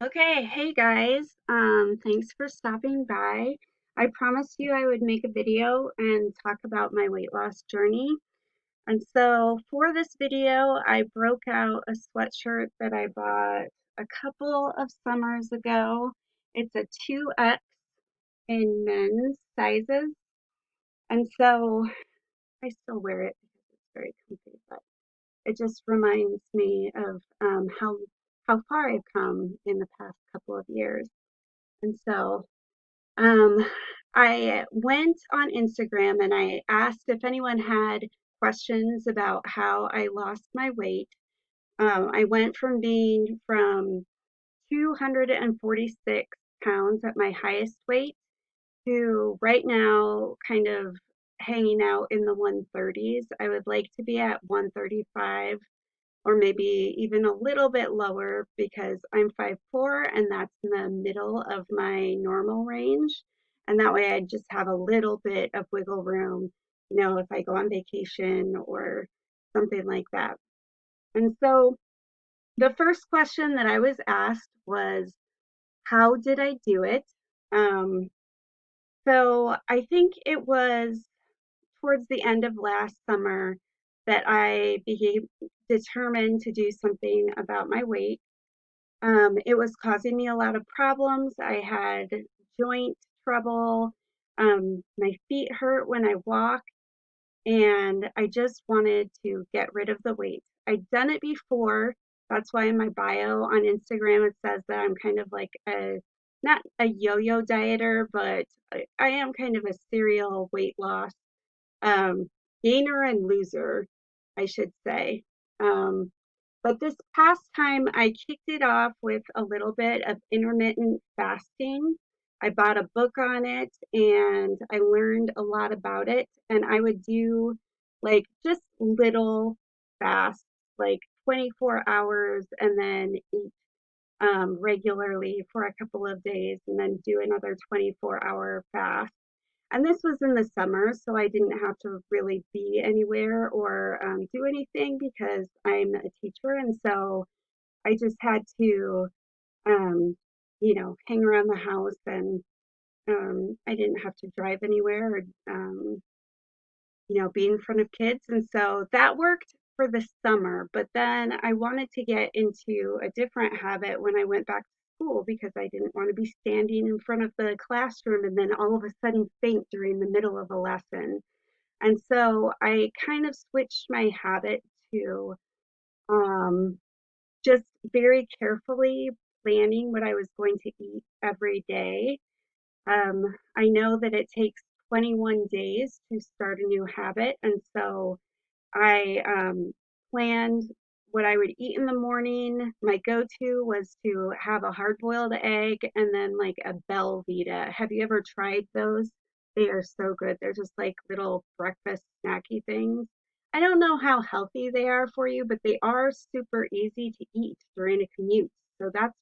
Okay, hey guys. Thanks for stopping by. I promised you I would make a video and talk about my weight loss journey. And so for this video, I broke out a sweatshirt that I bought a couple of summers ago. It's a 2X in men's sizes. And so I still wear it because it's very comfy, but it just reminds me of how far I've come in the past couple of years. And so um, I went on Instagram and I asked if anyone had questions about how I lost my weight. I went from being from 246 pounds at my highest weight to right now kind of hanging out in the 130s. I would like to be at 135 or maybe even a little bit lower because I'm 5'4" and that's in the middle of my normal range. And that way I just have a little bit of wiggle room, if I go on vacation or something like that. And so the first question that I was asked was, how did I do it? Um, so I think it was towards the end of last summer that I became determined to do something about my weight. It was causing me a lot of problems. I had joint trouble. My feet hurt when I walk, and I just wanted to get rid of the weight. I'd done it before. That's why in my bio on Instagram it says that I'm kind of like not a yo-yo dieter, but I am kind of a serial weight loss um, gainer and loser, I should say. Um, but this past time, I kicked it off with a little bit of intermittent fasting. I bought a book on it and I learned a lot about it. And I would do like just little fasts, like 24 hours, and then eat regularly for a couple of days, and then do another 24-hour fast. And this was in the summer, so I didn't have to really be anywhere or do anything because I'm a teacher. And so I just had to, um, hang around the house and I didn't have to drive anywhere or, be in front of kids. And so that worked for the summer. But then I wanted to get into a different habit when I went back to school because I didn't want to be standing in front of the classroom and then all of a sudden faint during the middle of a lesson. And so I kind of switched my habit to um, just very carefully planning what I was going to eat every day. I know that it takes 21 days to start a new habit. And so I planned what I would eat in the morning. My go-to was to have a hard-boiled egg and then like a Belvita. Have you ever tried those? They are so good. They're just like little breakfast snacky things. I don't know how healthy they are for you, but they are super easy to eat during a commute. So that's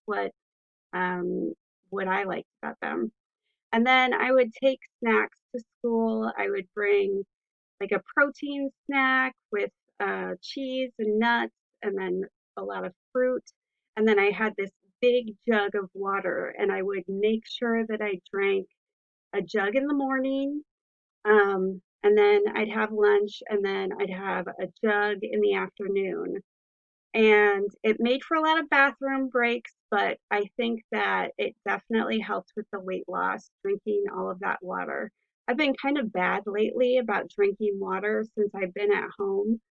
um, what I liked about them. And then I would take snacks to school. I would bring like a protein snack with cheese and nuts, and then a lot of fruit. And then I had this big jug of water, and I would make sure that I drank a jug in the morning. And then I'd have lunch, and then I'd have a jug in the afternoon. And it made for a lot of bathroom breaks, but I think that it definitely helped with the weight loss, drinking all of that water. I've been kind of bad lately about drinking water since I've been at home.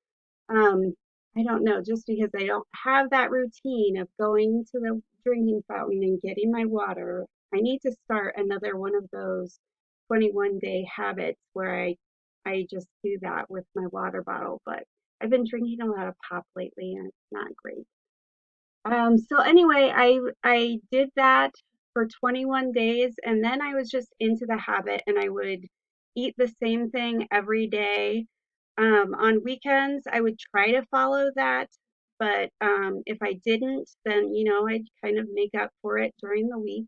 Um, I don't know, just because I don't have that routine of going to the drinking fountain and getting my water. I need to start another one of those 21-day habits where I just do that with my water bottle, but I've been drinking a lot of pop lately and it's not great. So anyway, I did that for 21 days and then I was just into the habit and I would eat the same thing every day. On weekends, I would try to follow that, but if I didn't, then I'd kind of make up for it during the week.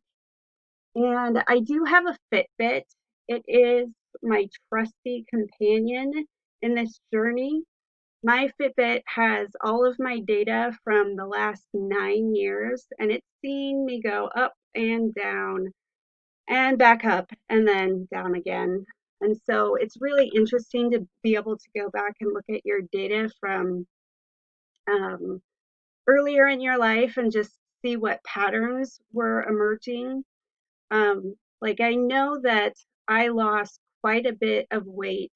And I do have a Fitbit. It is my trusty companion in this journey. My Fitbit has all of my data from the last 9 years, and it's seen me go up and down and back up and then down again. And so it's really interesting to be able to go back and look at your data from um, earlier in your life and just see what patterns were emerging. Like I know that I lost quite a bit of weight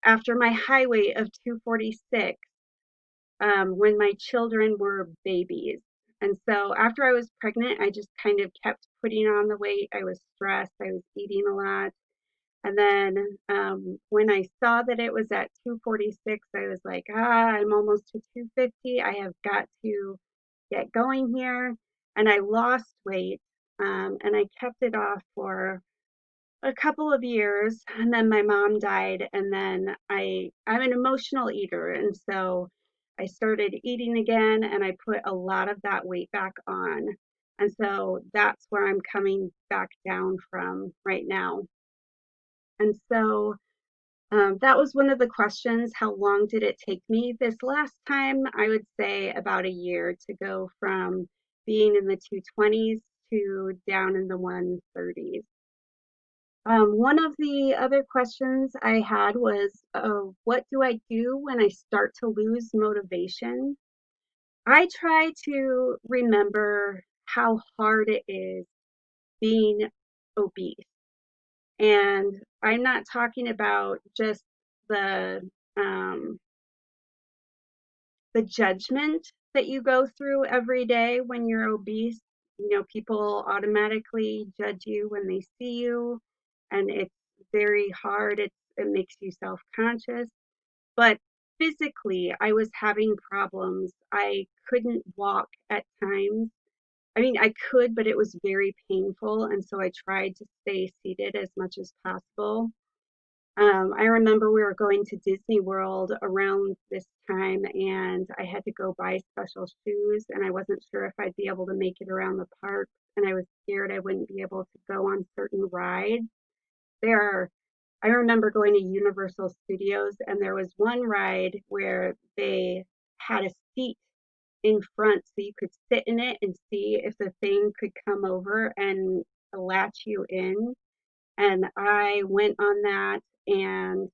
after my high weight of 246 when my children were babies. And so after I was pregnant, I just kind of kept putting on the weight. I was stressed, I was eating a lot. And then when I saw that it was at 246, I was like, I'm almost to 250. I have got to get going here. And I lost weight and I kept it off for a couple of years. And then my mom died. And then I'm an emotional eater. And so I started eating again and I put a lot of that weight back on. And so that's where I'm coming back down from right now. And so that was one of the questions. How long did it take me? This last time, I would say about a year to go from being in the 220s to down in the 130s. One of the other questions I had was, what do I do when I start to lose motivation? I try to remember how hard it is being obese. And I'm not talking about just the um, the judgment that you go through every day when you're obese. You know, people automatically judge you when they see you, and it's very hard. It makes you self-conscious. But physically, I was having problems. I couldn't walk at times. I mean, I could, but it was very painful, and so I tried to stay seated as much as possible. I remember we were going to Disney World around this time, and I had to go buy special shoes, and I wasn't sure if I'd be able to make it around the park, and I was scared I wouldn't be able to go on certain rides. There are, I remember going to Universal Studios, and there was one ride where they had a seat in front so you could sit in it and see if the thing could come over and latch you in. And I went on that, and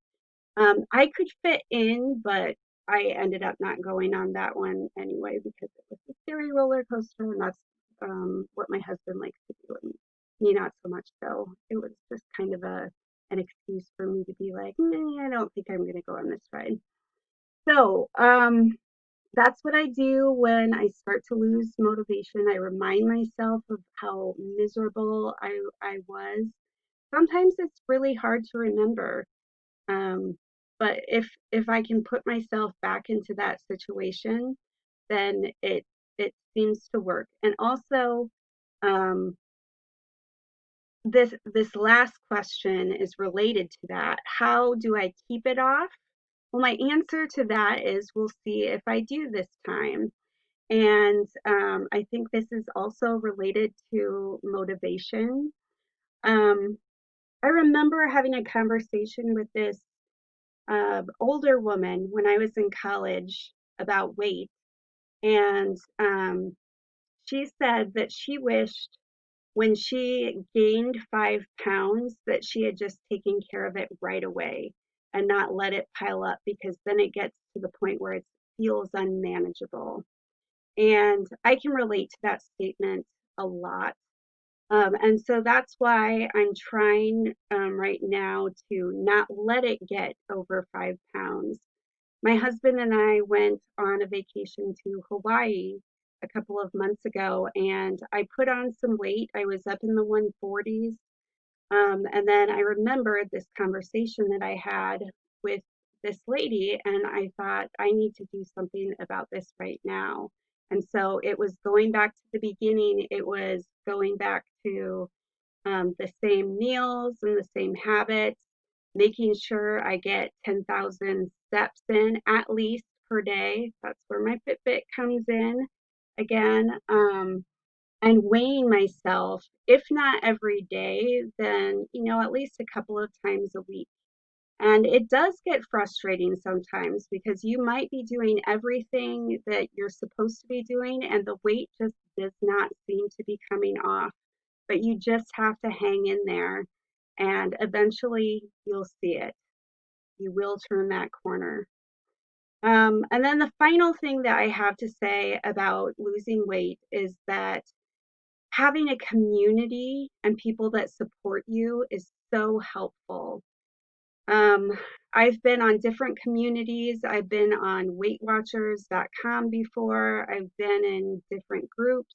I could fit in, but I ended up not going on that one anyway because it was a scary roller coaster, and that's what my husband likes to do, and me not so much. So it was just kind of a an excuse for me to be like, I don't think I'm going to go on this ride. So that's what I do when I start to lose motivation. I remind myself of how miserable I was. Sometimes it's really hard to remember, um, but if I can put myself back into that situation, then it seems to work. And also, um, this last question is related to that. How do I keep it off? Well, my answer to that is we'll see if I do this time. And I think this is also related to motivation. Um, I remember having a conversation with this older woman when I was in college about weight. And she said that she wished when she gained 5 pounds that she had just taken care of it right away and not let it pile up because then it gets to the point where it feels unmanageable. And I can relate to that statement a lot. And so that's why I'm trying right now to not let it get over 5 pounds. My husband and I went on a vacation to Hawaii a couple of months ago, and I put on some weight. I was up in the 140s. And then I remembered this conversation that I had with this lady, and I thought, I need to do something about this right now. And so it was going back to the beginning, it was going back to the same meals and the same habits, making sure I get 10,000 steps in at least per day. That's where my Fitbit comes in again. And weighing myself, if not every day, then, at least a couple of times a week. And it does get frustrating sometimes because you might be doing everything that you're supposed to be doing, and the weight just does not seem to be coming off. But you just have to hang in there, and eventually you'll see it. You will turn that corner. And then the final thing that I have to say about losing weight is that having a community and people that support you is so helpful. Um, I've been on different communities. I've been on WeightWatchers.com before. I've been in different groups,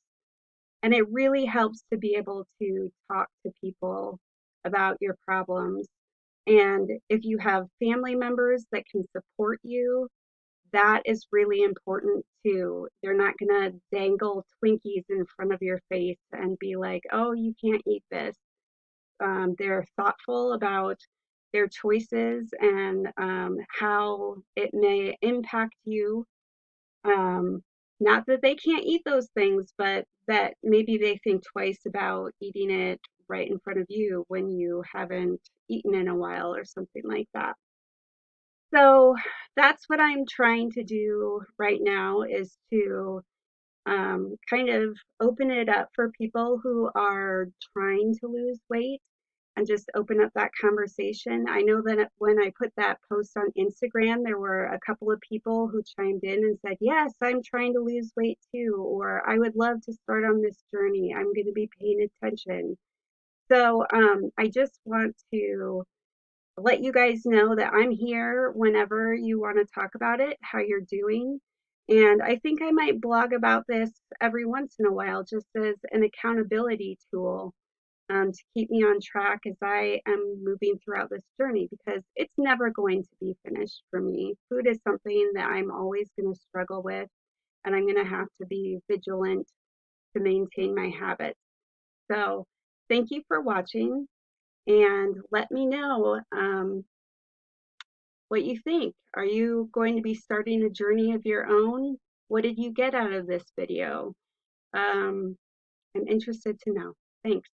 and it really helps to be able to talk to people about your problems. And if you have family members that can support you, that is really important too. They're not going to dangle Twinkies in front of your face and be like, oh, you can't eat this. They're thoughtful about their choices and how it may impact you. Um, Not that they can't eat those things, but that maybe they think twice about eating it right in front of you when you haven't eaten in a while or something like that. So that's what I'm trying to do right now is to kind of open it up for people who are trying to lose weight and just open up that conversation. I know that when I put that post on Instagram, there were a couple of people who chimed in and said, yes, I'm trying to lose weight too, or I would love to start on this journey. I'm going to be paying attention. So I just want to let you guys know that I'm here whenever you want to talk about it, how you're doing. And I think I might blog about this every once in a while just as an accountability tool to keep me on track as I am moving throughout this journey because it's never going to be finished for me. Food is something that I'm always going to struggle with, and I'm going to have to be vigilant to maintain my habits. So, thank you for watching and let me know what you think. Are you going to be starting a journey of your own? What did you get out of this video? I'm interested to know. Thanks.